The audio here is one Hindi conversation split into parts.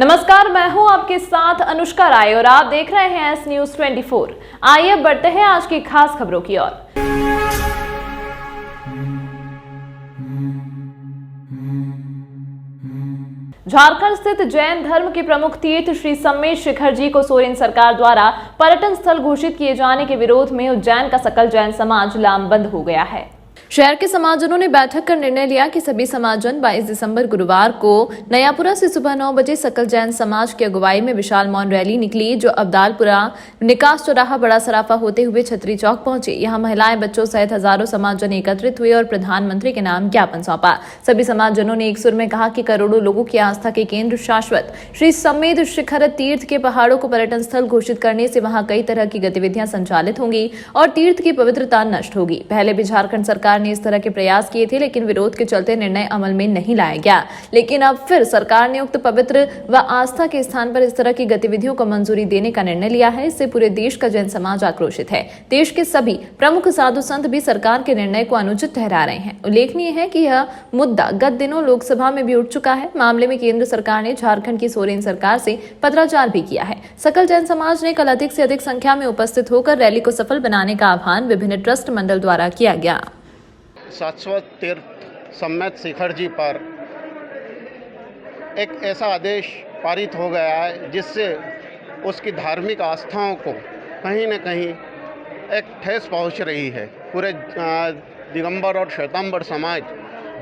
नमस्कार, मैं हूं आपके साथ अनुष्का राय और आप देख रहे हैं एस न्यूज 24। आइए बढ़ते हैं आज की खास खबरों की ओर। झारखंड स्थित जैन धर्म के प्रमुख तीर्थ श्री सम्मेद शिखर जी को सोरेन सरकार द्वारा पर्यटन स्थल घोषित किए जाने के विरोध में उज्जैन का सकल जैन समाज लामबंद हो गया है। शहर के समाजजनों ने बैठक कर निर्णय लिया कि सभी समाजजन 22 दिसंबर गुरुवार को नयापुरा से सुबह 9 बजे सकल जैन समाज की अगुवाई में विशाल मौन रैली निकली, जो अब्दालपुरा निकास चौराहा बड़ा सराफा होते हुए छतरी चौक पहुंचे। यहां महिलाएं, बच्चों सहित हजारों समाजजन एकत्रित हुए और प्रधानमंत्री के नाम ज्ञापन सौंपा। सभी समाजजनों ने एक सुर में कहा कि करोड़ों लोगों की आस्था के केंद्र शाश्वत श्री सम्मेद शिखर तीर्थ के पहाड़ों को पर्यटन स्थल घोषित करने से वहां कई तरह की गतिविधियां संचालित होंगी और तीर्थ की पवित्रता नष्ट होगी। पहले भी झारखंड सरकार ने इस तरह के प्रयास किए थे, लेकिन विरोध के चलते निर्णय अमल में नहीं लाया गया। लेकिन अब फिर सरकार ने उक्त पवित्र व आस्था के स्थान पर इस तरह की गतिविधियों को मंजूरी देने का निर्णय लिया है। इससे पूरे देश का जैन समाज आक्रोशित है। देश के सभी प्रमुख साधु संत भी सरकार के निर्णय को अनुचित ठहरा रहे हैं। उल्लेखनीय है कि यह मुद्दा गत दिनों लोकसभा में भी उठ चुका है। मामले में केंद्र सरकार ने झारखंड की सोरेन सरकार से पत्राचार भी किया है। सकल जैन समाज ने कल अधिक से अधिक संख्या में उपस्थित होकर रैली को सफल बनाने का आह्वान विभिन्न ट्रस्ट मंडल द्वारा किया गया। शाश्वत तीर्थ सम्मेद शिखर जी पर एक ऐसा आदेश पारित हो गया है जिससे उसकी धार्मिक आस्थाओं को कहीं न कहीं एक ठेस पहुंच रही है। पूरे दिगंबर और श्वेतांबर समाज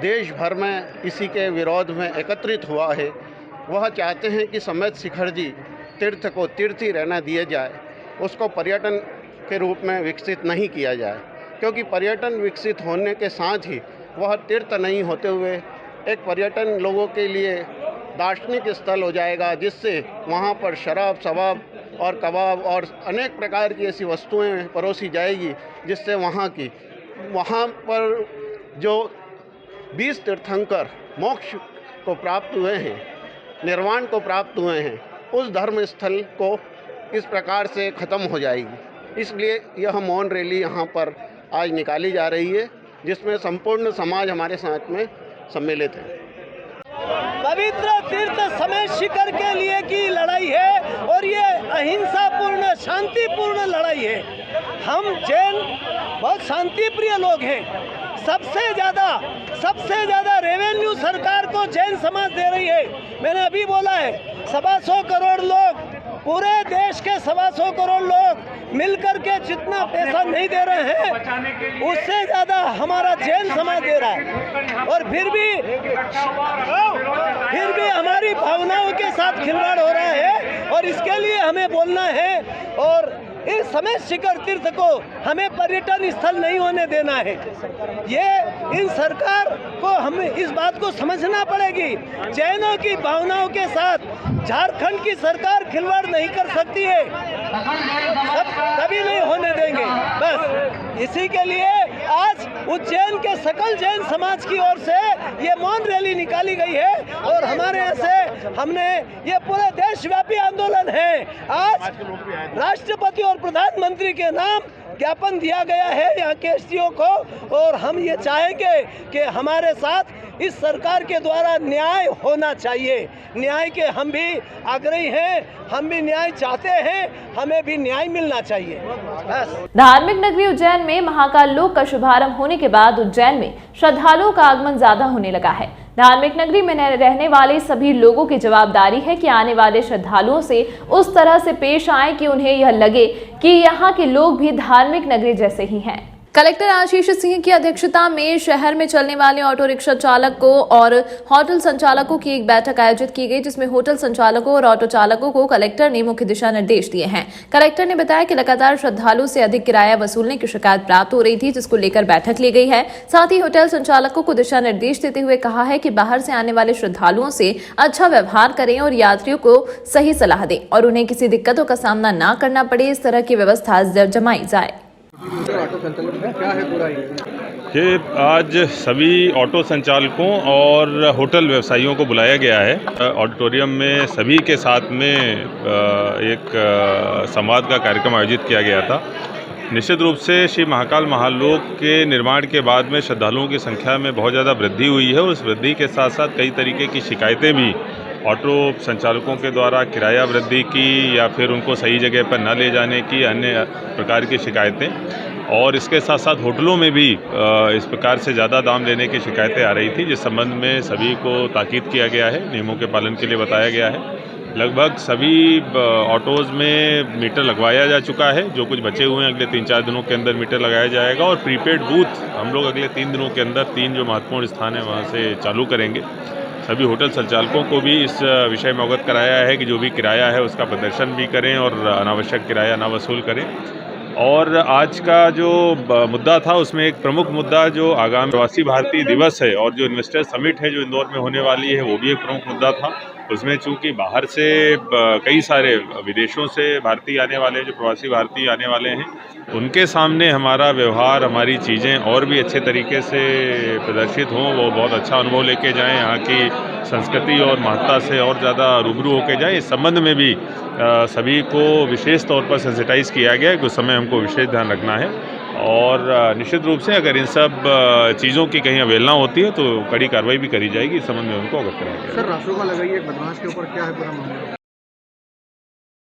देश भर में इसी के विरोध में एकत्रित हुआ है। वह चाहते हैं कि सम्मेद शिखर जी तीर्थ को तीर्थ ही रहना दिया जाए, उसको पर्यटन के रूप में विकसित नहीं किया जाए, क्योंकि पर्यटन विकसित होने के साथ ही वह तीर्थ नहीं होते हुए एक पर्यटन लोगों के लिए दार्शनिक स्थल हो जाएगा, जिससे वहाँ पर शराब, शबाब और कबाब और अनेक प्रकार की ऐसी वस्तुएं परोसी जाएगी, जिससे वहाँ पर जो 20 तीर्थंकर मोक्ष को प्राप्त हुए हैं, निर्वाण को प्राप्त हुए हैं, उस धर्म स्थल को इस प्रकार से ख़त्म हो जाएगी। इसलिए यह मौन रैली यहाँ पर आज निकाली जा रही है, जिसमें संपूर्ण समाज हमारे साथ में सम्मिलित है। पवित्र तीर्थ सम्मेद शिखर के लिए की लड़ाई है और ये अहिंसापूर्ण, शांतिपूर्ण लड़ाई है। हम जैन बहुत शांति प्रिय लोग हैं। सबसे ज़्यादा रेवेन्यू सरकार को जैन समाज दे रही है। मैंने अभी बोला है 125 करोड़ लोग, पूरे देश के 125 करोड़ लोग मिलकर के जितना पैसा नहीं दे रहे हैं, उससे ज़्यादा हमारा जैन समाज दे रहा है। और फिर भी हमारी भावनाओं के साथ खिलवाड़ हो रहा है और इसके लिए हमें बोलना है। और इस सम्मेद शिखर तीर्थ को हमें पर्यटन स्थल नहीं होने देना है। ये इन सरकार को हमें इस बात को समझना पड़ेगी। जैनों की भावनाओं के साथ झारखंड की सरकार खिलवाड़ नहीं कर सकती है, कभी नहीं होने देंगे। बस इसी के लिए आज उज्जैन के सकल जैन समाज की ओर से ये मौन रैली निकाली गई है और हमारे यहाँ से हमने ये पूरे देशव्यापी आंदोलन है। आज राष्ट्रपति और प्रधानमंत्री के नाम ज्ञापन दिया गया है यहाँ के एसडीओ को, और हम ये चाहेंगे कि हमारे साथ इस सरकार के द्वारा न्याय होना चाहिए। न्याय के हम भी आग्रही हैं, हम भी न्याय चाहते हैं, हमें भी न्याय मिलना चाहिए। धार्मिक नगरी उज्जैन में महाकाल लोक का शुभारंभ होने के बाद उज्जैन में श्रद्धालुओं का आगमन ज्यादा होने लगा है। धार्मिक नगरी में रहने वाले सभी लोगों की जवाबदारी है कि आने वाले श्रद्धालुओं से उस तरह से पेश आए कि उन्हें यह लगे कि यहाँ के लोग भी धार्मिक नगरी जैसे ही हैं। कलेक्टर आशीष सिंह की अध्यक्षता में शहर में चलने वाले ऑटो रिक्शा चालकों और होटल संचालकों की एक बैठक आयोजित की गई, जिसमें होटल संचालकों और ऑटो चालकों को कलेक्टर ने मुख्य दिशा निर्देश दिए हैं। कलेक्टर ने बताया कि लगातार श्रद्धालुओं से अधिक किराया वसूलने की शिकायत प्राप्त हो रही थी, जिसको लेकर बैठक ली गई है। साथ ही होटल संचालकों को दिशा निर्देश देते हुए कहा है कि बाहर से आने वाले श्रद्धालुओं से अच्छा व्यवहार करें और यात्रियों को सही सलाह दें और उन्हें किसी दिक्कतों का सामना न करना पड़े, इस तरह की व्यवस्था जमाई जाए। ये आज सभी ऑटो संचालकों और होटल व्यवसायियों को बुलाया गया है। ऑडिटोरियम में सभी के साथ में एक संवाद का कार्यक्रम आयोजित किया गया था। निश्चित रूप से श्री महाकाल महालोक के निर्माण के बाद में श्रद्धालुओं की संख्या में बहुत ज़्यादा वृद्धि हुई है और उस वृद्धि के साथ साथ कई तरीके की शिकायतें भी ऑटो संचालकों के द्वारा किराया वृद्धि की या फिर उनको सही जगह पर न ले जाने की अन्य प्रकार की शिकायतें, और इसके साथ साथ होटलों में भी इस प्रकार से ज़्यादा दाम लेने की शिकायतें आ रही थी, जिस संबंध में सभी को ताकीद किया गया है, नियमों के पालन के लिए बताया गया है। लगभग सभी ऑटोज़ में मीटर लगवाया जा चुका है, जो कुछ बचे हुए हैं अगले 3-4 दिनों के अंदर मीटर लगाया जाएगा, और प्रीपेड बूथ हम लोग अगले 3 दिनों के अंदर 3 जो महत्वपूर्ण स्थान हैं वहाँ से चालू करेंगे। सभी होटल संचालकों को भी इस विषय में अवगत कराया है कि जो भी किराया है उसका प्रदर्शन भी करें और अनावश्यक किराया ना वसूल करें। और आज का जो मुद्दा था उसमें एक प्रमुख मुद्दा जो आगामी प्रवासी भारतीय दिवस है और जो इन्वेस्टर समिट है जो इंदौर में होने वाली है, वो भी एक प्रमुख मुद्दा था। उसमें चूंकि बाहर से कई सारे विदेशों से भारतीय आने वाले, जो प्रवासी भारतीय आने वाले हैं, उनके सामने हमारा व्यवहार, हमारी चीज़ें और भी अच्छे तरीके से प्रदर्शित हों, वो बहुत अच्छा अनुभव लेके जाएं, यहाँ की संस्कृति और महत्ता से और ज़्यादा रूबरू होके जाएं। इस संबंध में भी सभी को विशेष तौर पर सेंसिटाइज़ किया गया है कि उस समय हमको विशेष ध्यान रखना है, और निश्चित रूप से अगर इन सब चीज़ों की कहीं अवहेलना होती है तो कड़ी कार्रवाई भी करी जाएगी। इस संबंध में उनको अवगत कराया गया। सर, रासुका लगाई है बदमाश के ऊपर, क्या है पूरा मामला?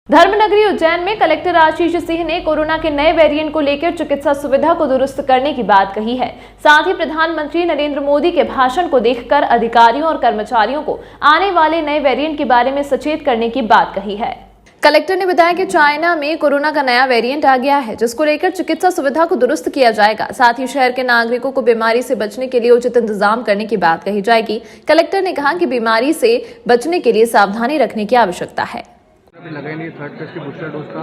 धर्मनगरी उज्जैन में कलेक्टर आशीष सिंह ने कोरोना के नए वेरिएंट को लेकर चिकित्सा सुविधा को दुरुस्त करने की बात कही है। साथ ही प्रधानमंत्री नरेंद्र मोदी के भाषण को देखकर अधिकारियों और कर्मचारियों को आने वाले नए वेरिएंट के बारे में सचेत करने की बात कही है। कलेक्टर ने बताया कि चाइना में कोरोना का नया वेरिएंट आ गया है, जिसको लेकर चिकित्सा सुविधा को दुरुस्त किया जाएगा। साथ ही शहर के नागरिकों को बीमारी से बचने के लिए उचित इंतजाम करने की बात कही जाएगी। कलेक्टर ने कहा कि बीमारी से बचने के लिए सावधानी रखने की आवश्यकता है। लगाई नहीं थर्ड फेज की बूस्टर डोज का,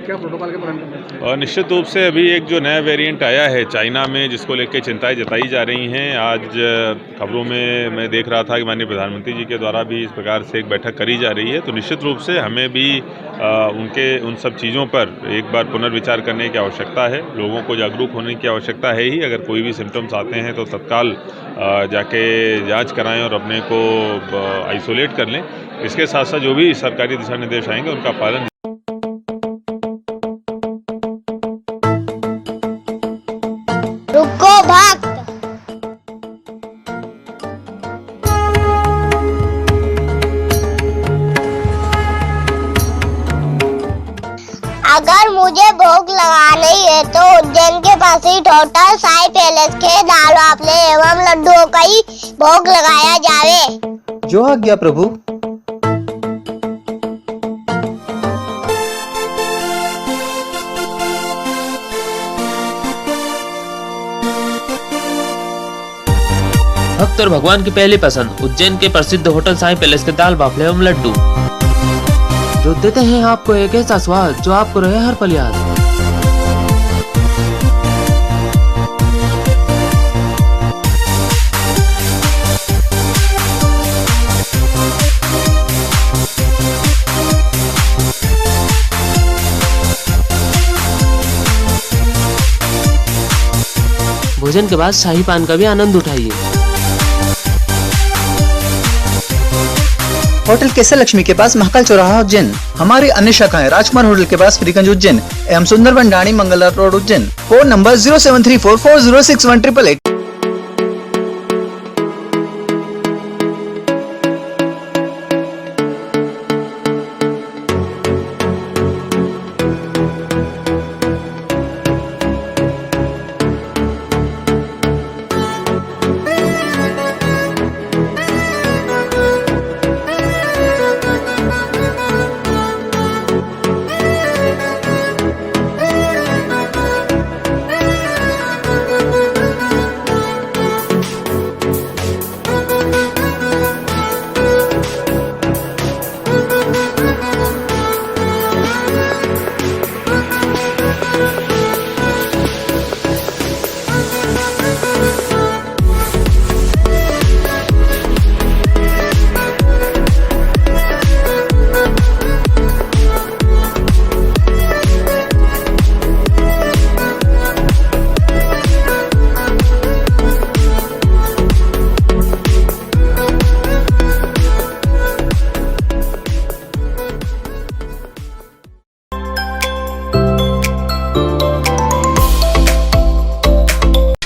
क्या प्रोटोकॉल के पालन? और निश्चित रूप से अभी एक जो नया वेरिएंट आया है चाइना में, जिसको लेकर चिंताएं जताई जा रही हैं। आज खबरों में मैं देख रहा था कि माननीय प्रधानमंत्री जी के द्वारा भी इस प्रकार से एक बैठक करी जा रही है, तो निश्चित रूप से हमें भी उन सब चीज़ों पर एक बार पुनर्विचार करने की आवश्यकता है। लोगों को जागरूक होने की आवश्यकता है ही। अगर कोई भी सिम्टम्स आते हैं तो तत्काल जाके जांच कराएं और अपने को आइसोलेट कर लें। इसके साथ साथ जो भी सरकारी दिशा निर्देश आएंगे उनका पालन। रुको भक्त, अगर मुझे भोग लगाना ही है तो उज्जैन के पास ही होटल साई पैलेस के दाल वाफले एवं लड्डुओं का ही भोग लगाया जावे। जो आज्ञा प्रभु। भक्त और भगवान की पहली पसंद उज्जैन के प्रसिद्ध होटल साई पैलेस के दाल बाफले एवं लड्डू, जो देते हैं आपको एक ऐसा स्वाद जो आपको रहे हर पल याद। भोजन के बाद शाही पान का भी आनंद उठाइए। होटल केसर लक्ष्मी के पास महाकाल चौराहा उज्जैन। हमारी अन्य शाखाएं राजकुमार होटल के पास फ्रीगंज उज्जैन एवं Sundarban Dani Mangla road Ujjain. Phone number 07344061888।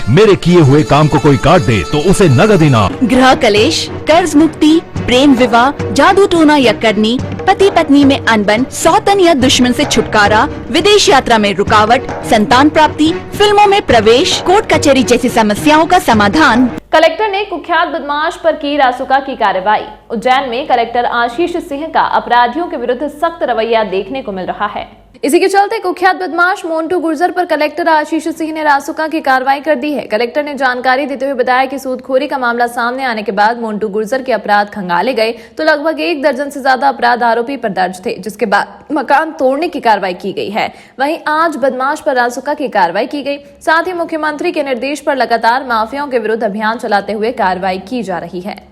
मेरे किए हुए काम को कोई काट दे तो उसे नगद इनाम। गृह कलेश, कर्ज मुक्ति, प्रेम विवाह, जादू टोना या करनी, पति पत्नी में अनबन, सौतन या दुश्मन से छुटकारा, विदेश यात्रा में रुकावट, संतान प्राप्ति, फिल्मों में प्रवेश, कोर्ट कचहरी जैसी समस्याओं का समाधान। कलेक्टर ने कुख्यात बदमाश पर की रासुका की कार्रवाई। उज्जैन में कलेक्टर आशीष सिंह का अपराधियों के विरुद्ध सख्त रवैया देखने को मिल रहा है। इसी के चलते कुख्यात बदमाश मोन्टू गुर्जर पर कलेक्टर आशीष सिंह ने रासुका की कार्रवाई कर दी है। कलेक्टर ने जानकारी देते हुए बताया कि सूदखोरी का मामला सामने आने के बाद मोन्टू गुर्जर के अपराध खंगाले गए तो लगभग 1 दर्जन से ज्यादा अपराध आरोपी पर दर्ज थे, जिसके बाद मकान तोड़ने की कार्रवाई की गई है। वहीं आज बदमाश पर रासुका की कार्रवाई की गई। साथ ही मुख्यमंत्री के निर्देश पर लगातार माफियाओं के विरुद्ध अभियान चलाते हुए कार्रवाई की जा रही है।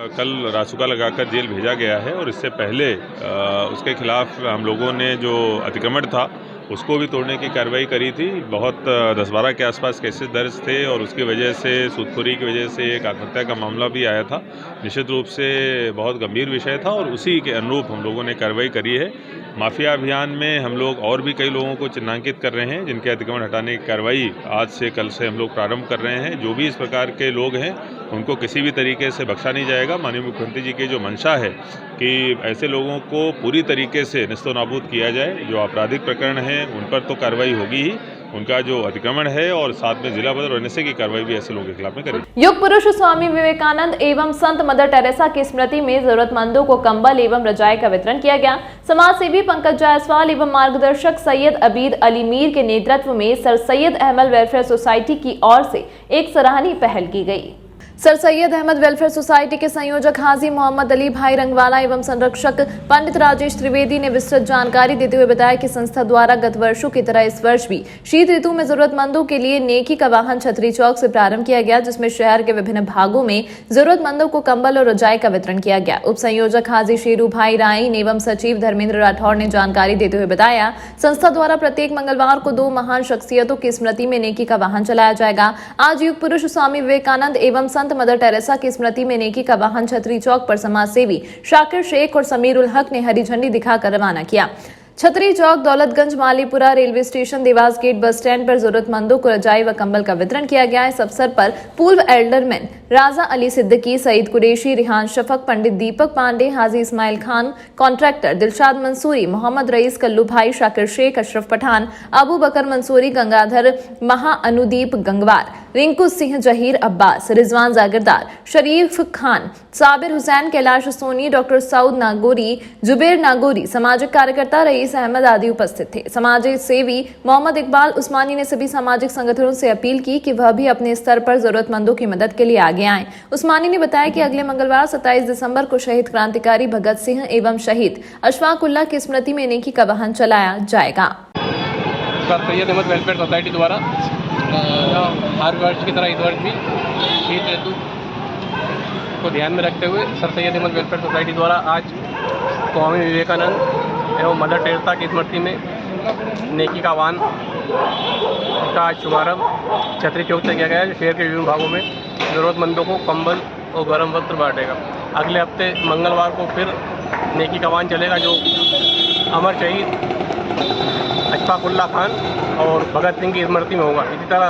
कल रासुका लगाकर जेल भेजा गया है और इससे पहले उसके खिलाफ हम लोगों ने जो अतिक्रमण था उसको भी तोड़ने की कार्रवाई करी थी। बहुत 10-12 के आसपास केसेस दर्ज थे और उसकी वजह से सूदखोरी की वजह से एक आत्महत्या का मामला भी आया था। निश्चित रूप से बहुत गंभीर विषय था और उसी के अनुरूप हम लोगों ने कार्रवाई करी है। माफिया अभियान में हम लोग और भी कई लोगों को चिन्हांकित कर रहे हैं जिनके अतिक्रमण हटाने की कार्रवाई आज से कल से हम लोग प्रारंभ कर रहे हैं। जो भी इस प्रकार के लोग हैं उनको किसी भी तरीके से बख्शा नहीं जाएगा। माननीय मुख्यमंत्री जी की जो मंशा है कि ऐसे लोगों को पूरी तरीके से निस्तनाबूद किया जाए। जो आपराधिक प्रकरण हैं उन पर तो कार्रवाई होगी ही, उनका जो अतिक्रमण है और साथ में जिला बदर और एनएसए की कार्रवाई भी ऐसे लोगों के खिलाफ में करेगी। युग पुरुष स्वामी विवेकानंद एवं संत मदर टेरेसा की स्मृति में जरूरतमंदों को कंबल एवं रजाई का वितरण किया गया। समाज सेवी पंकज जायसवाल एवं मार्गदर्शक सैयद अबीद अली मीर के नेतृत्व में sir Syed Ahmad welfare society की ओर से एक सराहनीय पहल की गई। Sir Syed Ahmad welfare society के संयोजक हाजी मोहम्मद अली भाई रंगवाला एवं संरक्षक पंडित राजेश त्रिवेदी ने विस्तृत जानकारी देते हुए बताया कि संस्था द्वारा गत वर्षों की तरह इस वर्ष भी शीत ऋतु में जरूरतमंदों के लिए नेकी का वाहन छतरी चौक से प्रारंभ किया गया, जिसमें शहर के विभिन्न भागों में जरूरतमंदों को कंबल और रजाई का वितरण किया गया। उप संयोजक हाजी शेरू भाई राइन एवं सचिव धर्मेंद्र राठौर ने जानकारी देते हुए बताया, संस्था द्वारा प्रत्येक मंगलवार को 2 महान शख्सियतों की स्मृति में नेकी का वाहन चलाया जाएगा। आज युग पुरुष स्वामी विवेकानंद एवं संत मदर टेरेसा की स्मृति में नेकी का वाहन छतरी चौक पर समाज सेवी शाकिर शेख और समीर उल हक ने हरी झंडी दिखाकर रवाना किया। Chhatri Chowk, Daulatganj, Malipura railway station, Dewas gate bus stand पर जरूरतमंदों को रजाई व कंबल का वितरण किया गया। इस अवसर पर पूर्व एल्डरमैन राजा अली सिद्दीकी, सईद कुरैशी, रिहान शफक, पंडित दीपक पांडे, हाजी इस्माइल खान, कॉन्ट्रैक्टर दिलशाद मंसूरी, मोहम्मद रईस, कल्लू भाई, शाकिर शेख, अशरफ पठान, अबू बकर मंसूरी, गंगाधर महा, अनुदीप गंगवार, रिंकू सिंह, जहीर अब्बास, रिजवान जागीरदार, शरीफ खान, साबिर हुसैन, कैलाश सोनी, डॉक्टर सऊद नागोरी, जुबेर नागोरी, सामाजिक कार्यकर्ता रईस अहमद आदि उपस्थित थे। समाज सेवी मोहम्मद इकबाल उस्मानी ने सभी सामाजिक संगठनों से अपील की कि वह भी अपने स्तर पर जरूरतमंदों की मदद के लिए आगे आएं। उस्मानी ने बताया कि अगले मंगलवार 27 दिसंबर को शहीद क्रांतिकारी भगत सिंह एवं शहीद अशफाक उल्लाह की स्मृति में नेकी का वाहन चलाया जाएगा। Sir Syed Ahmad welfare society द्वारा हर वर्ष की तरह इस वर्ष भी शीत ऋतु को ध्यान में रखते हुए sir Syed Ahmad welfare society द्वारा आज स्वामी विवेकानंद एवं मदर टेरेसा की स्मृति में नेकी का वाहन का आज शुभारम्भ छतरी चौक से किया गया है। शहर के विभिन्न भागों में ज़रूरतमंदों को कंबल और गर्म वस्त्र बांटेगा। अगले हफ्ते मंगलवार को फिर नेकी का वाहन चलेगा जो अमर शहीद अशफाक उल्लाह खान और भगत सिंह की स्मृति में होगा। इसी तरह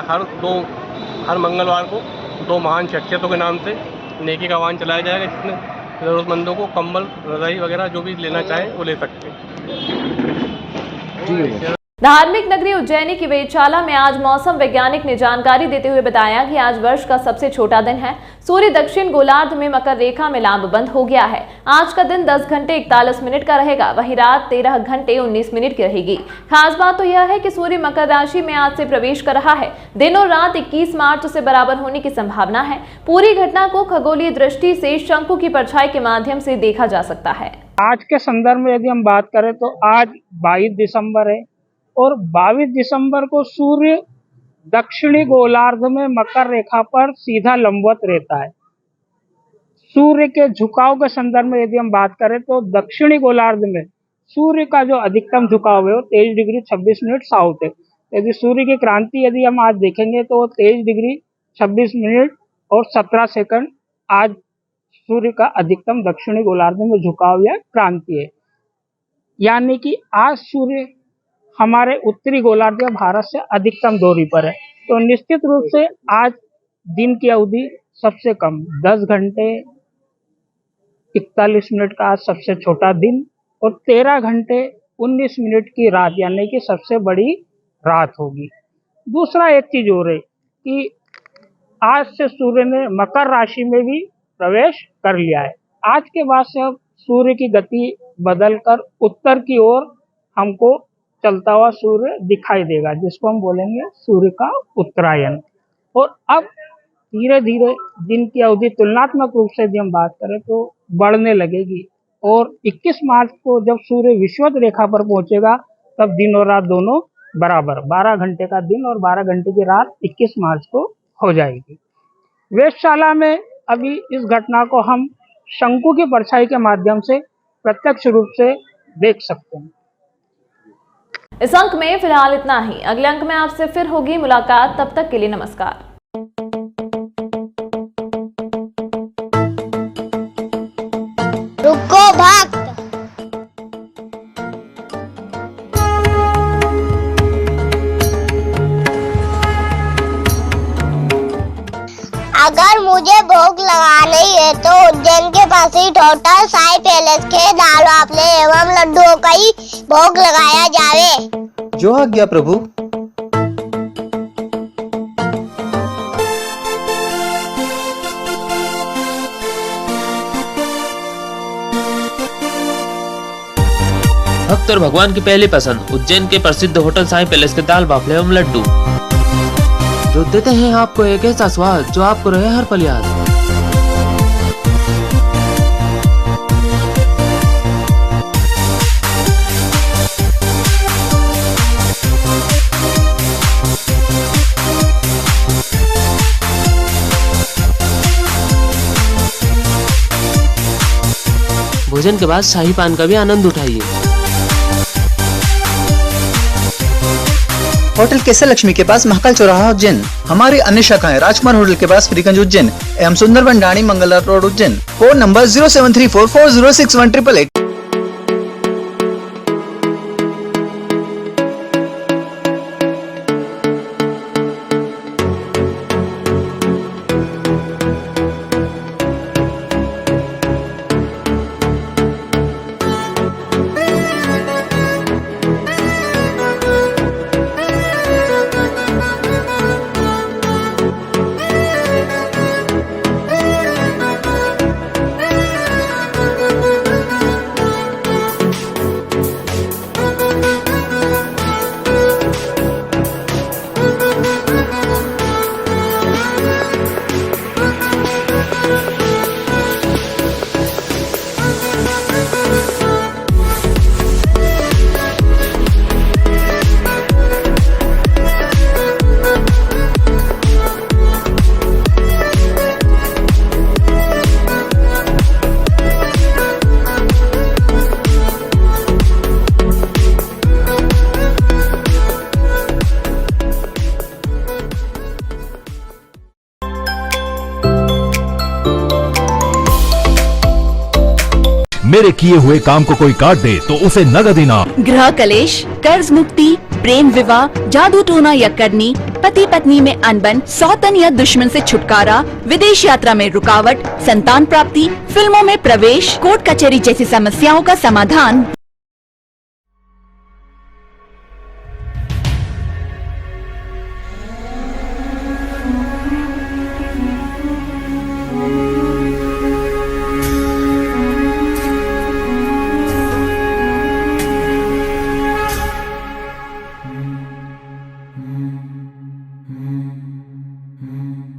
हर मंगलवार को 2 महान शख्सियतों के नाम से नेकी का वाहन चलाया जाएगा, जिसमें ज़रूरतमंदों को कंबल, रज़ाई वगैरह जो भी लेना चाहे वो ले सकते हैं। धार्मिक नगरी उज्जैनी की वेधशाला में आज मौसम वैज्ञानिक ने जानकारी देते हुए बताया कि आज वर्ष का सबसे छोटा दिन है। सूर्य दक्षिण गोलार्ध में मकर रेखा में लामबंद हो गया है। आज का दिन 10 घंटे 41 मिनट का रहेगा, वहीं रात 13 घंटे 19 मिनट की रहेगी। खास बात तो यह है कि सूर्य मकर राशि में आज से प्रवेश कर रहा है। दिन और रात 21 मार्च से बराबर होने की संभावना है। पूरी घटना को खगोलीय दृष्टि से शंकु की परछाई के माध्यम से देखा जा सकता है। आज के संदर्भ में यदि हम बात करें तो आज 22 दिसंबर है और 22 दिसंबर को सूर्य दक्षिणी गोलार्ध में मकर रेखा पर सीधा लंबवत रहता है। सूर्य के झुकाव के संदर्भ में यदि हम बात करें तो दक्षिणी गोलार्ध में सूर्य का जो अधिकतम झुकाव है वो 23 डिग्री 26 मिनट साउथ है। यदि सूर्य की क्रांति यदि हम आज देखेंगे तो 23 डिग्री 26 मिनट और 17 सेकंड आज सूर्य का अधिकतम दक्षिणी गोलार्ध में झुकाव या क्रांति है। यानी कि आज सूर्य हमारे उत्तरी गोलार्ध या भारत से अधिकतम दूरी पर है। तो निश्चित रूप से आज दिन की अवधि सबसे कम 10 घंटे 41 मिनट का आज सबसे छोटा दिन और 13 घंटे 19 मिनट की रात, यानी कि सबसे बड़ी रात होगी। दूसरा एक चीज हो रही कि आज से सूर्य ने मकर राशि में भी प्रवेश कर लिया है। आज के बाद से अब सूर्य की गति बदलकर उत्तर की ओर हमको चलता हुआ सूर्य दिखाई देगा, जिसको हम बोलेंगे सूर्य का उत्तरायण। और अब धीरे धीरे दिन की अवधि तुलनात्मक रूप से यदि हम बात करें तो बढ़ने लगेगी और 21 मार्च को जब सूर्य विषुवत रेखा पर पहुंचेगा तब दिन और रात दोनों बराबर 12 घंटे का दिन और 12 घंटे की रात 21 मार्च को हो जाएगी। वेधशाला में अभी इस घटना को हम शंकु की परछाई के माध्यम से प्रत्यक्ष रूप से देख सकते हैं। इस अंक में फिलहाल इतना ही। अगले अंक में आपसे फिर होगी मुलाकात, तब तक के लिए नमस्कार। रुको भक्त, अगर मुझे भोग लगानी है तो उज्जैन के पास ही होटल साई पैलेस के दाल बाफले एवं लड्डुओं का ही भोग लगाया जावे। जो आज्ञा प्रभु। भक्त और भगवान की पहली पसंद उज्जैन के प्रसिद्ध होटल साई पैलेस के दाल बाफले एवं लड्डू, जो देते हैं आपको एक ऐसा स्वाद जो आपको रहे हर पल याद। भोजन के बाद शाही पान का भी आनंद उठाइए। होटल केसर लक्ष्मी के पास महाकाल चौराहा उज्जैन। हमारी अन्य शाखाएं राजकुमार होटल के पास फ्रीगंज उज्जैन एवं Sundarban Dani Mangla road Ujjain. Phone number 0734406188। मेरे किए हुए काम को कोई काट दे तो उसे नगद इनाम। गृह कलेश, कर्ज मुक्ति, प्रेम विवाह, जादू टोना या करनी, पति पत्नी में अनबन, सौतन या दुश्मन से छुटकारा, विदेश यात्रा में रुकावट, संतान प्राप्ति, फिल्मों में प्रवेश, कोर्ट कचहरी जैसी समस्याओं का समाधान